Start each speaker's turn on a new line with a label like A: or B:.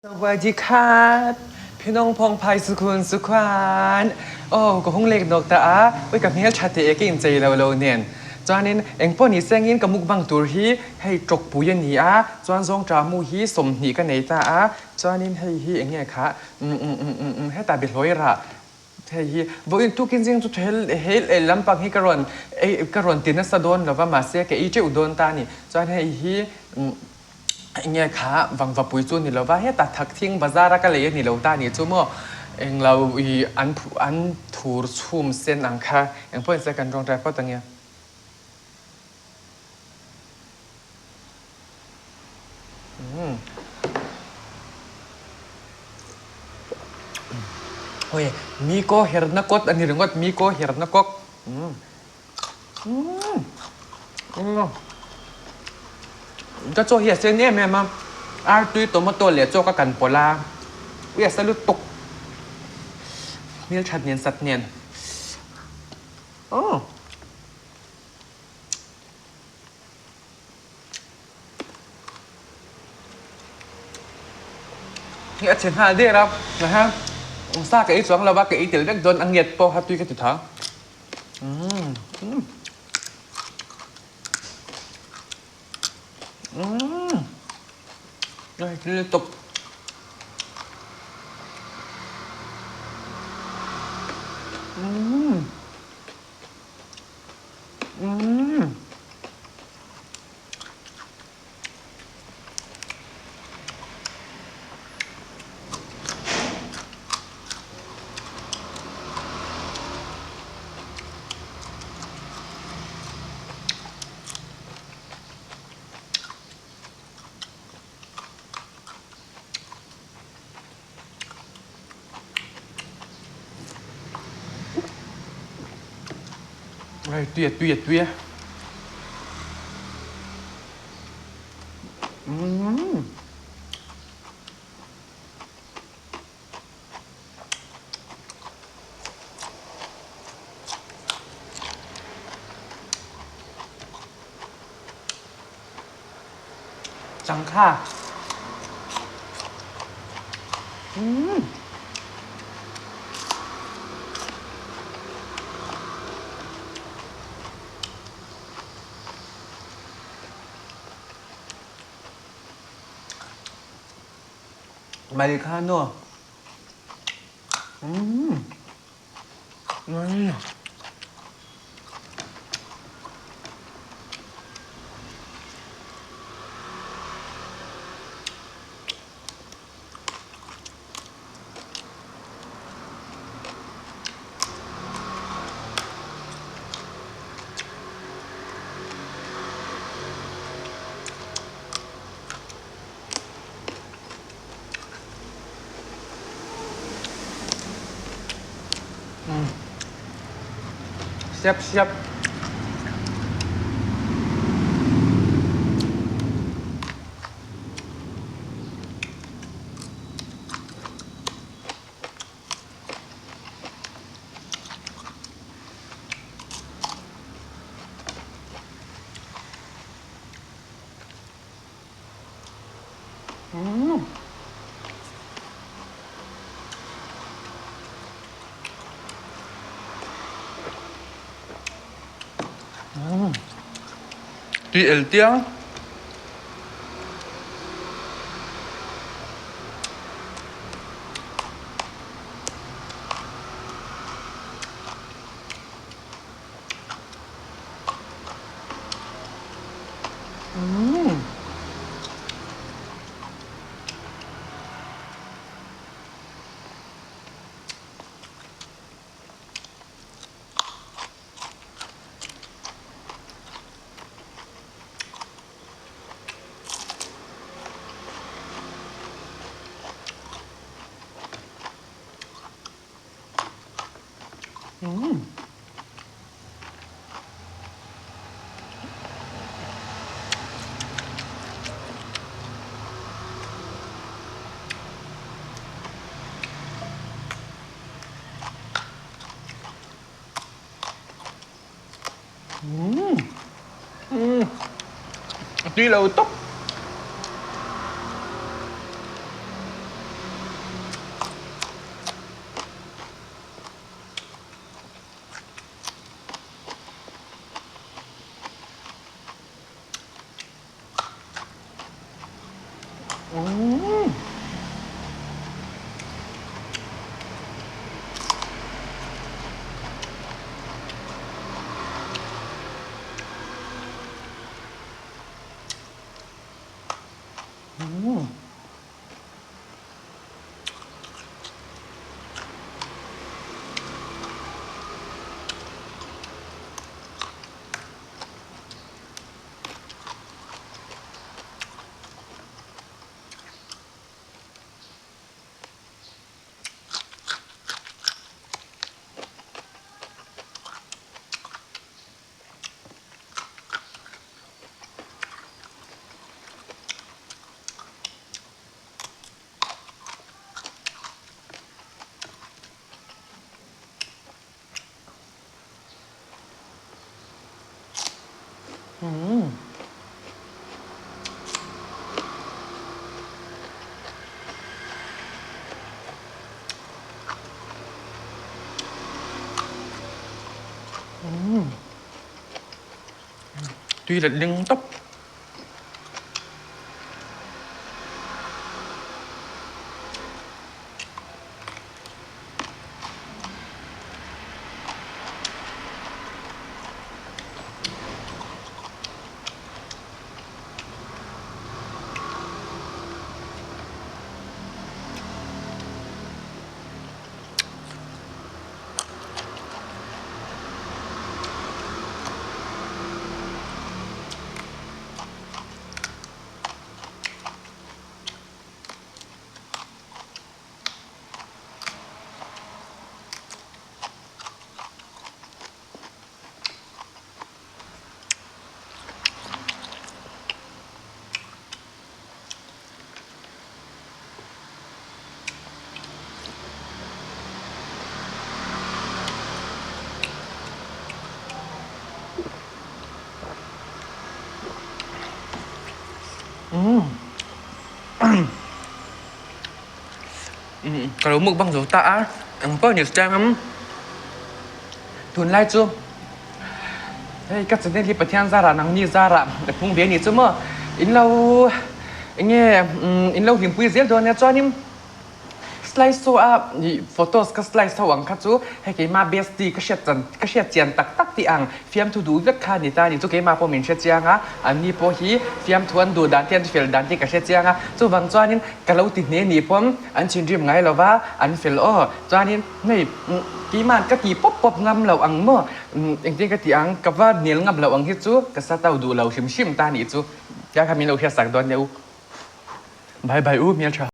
A: สวัสดีครับพี่น้องพงไพสุขุนสุขวันโอ้ก็คงเล็กนกตาไว้กับเฮียชาติเอกอินใจเราเนี่ยจวนนี้เอ็งป้อนนี่เสียงยินกับมุกบังตัวฮีให้จกปุยนี่จวนทรงจามูฮีสมหีกันไหนตาจวนนี้ให้ฮีเอ็งเนี่ยค่ะให้ตาเบ็ดลอยระให้ฮีบอกอีกทุกสิ่งทุกเฮลลำปังให้กระรอนตีนัสดอนหรือว่ามาเสียกับอีเจ้าอุดรตานี่จวนให้ฮีเนี่ยค่ะวังวับปุยจูนี่เราว่าเฮ้ตัดทักทิ้งบาซาระกันเลยนี่เราตานี่จูมั่วเองเราอันถูรชุมเส้นอังคาเองเพื่อนเสกันรองแรปก็ตั้งเนี่ยโอ้ยมีโกเฮร์นักกดอันนี้เรื่องว่ามีโกเฮร์นักกดก็โจเฮียเซนเนี่ยแม่มาตุยตัวมาตัวเหลียโจก็กันปลาเวียสลุตกมีชัดเนียนสัดเนียนอ๋อเฮียเชนฮาเดียรับนะฮะองศากับอีสองเราว่ากับอีเตลเล็กโดนอังเงียดโปฮัตตุยกันติดท้าเลยตกไรตุยจังค่ะมาดิค่ะนัวนี่เสียบตุยเอลเตียงตุยเราตก tuy là đứng tóc kalau mukbang dấu tạ có nhiều trang lắm thun lai chưa hey các bạn đi bắt thiên ra ra nắng như ra ra để phun về như chưa mà in lâu nghe in lâu hiểm quy giết rồi nè cho anh slice so photos ka slice so ang kha chu he ke ma besti ka shet chan tak tak ti ang fiam thu du vek kha ni ta ni chu ke ma po min shet chianga an ni po hi fiam thuan du dan tian fel dan ti ka shet chianga chu wang chuanin ka lo ti ne ni pom an chin rim ngai lova an fel o chuanin nei ki man ka ki pop pop ngam lo ang mo eng ti ka ti ang ka wa nil ngam lo ang hi chu ka sa tau du lo shim shim ta ni chu ya kha min lo khia sak don neu bye bye u miel cha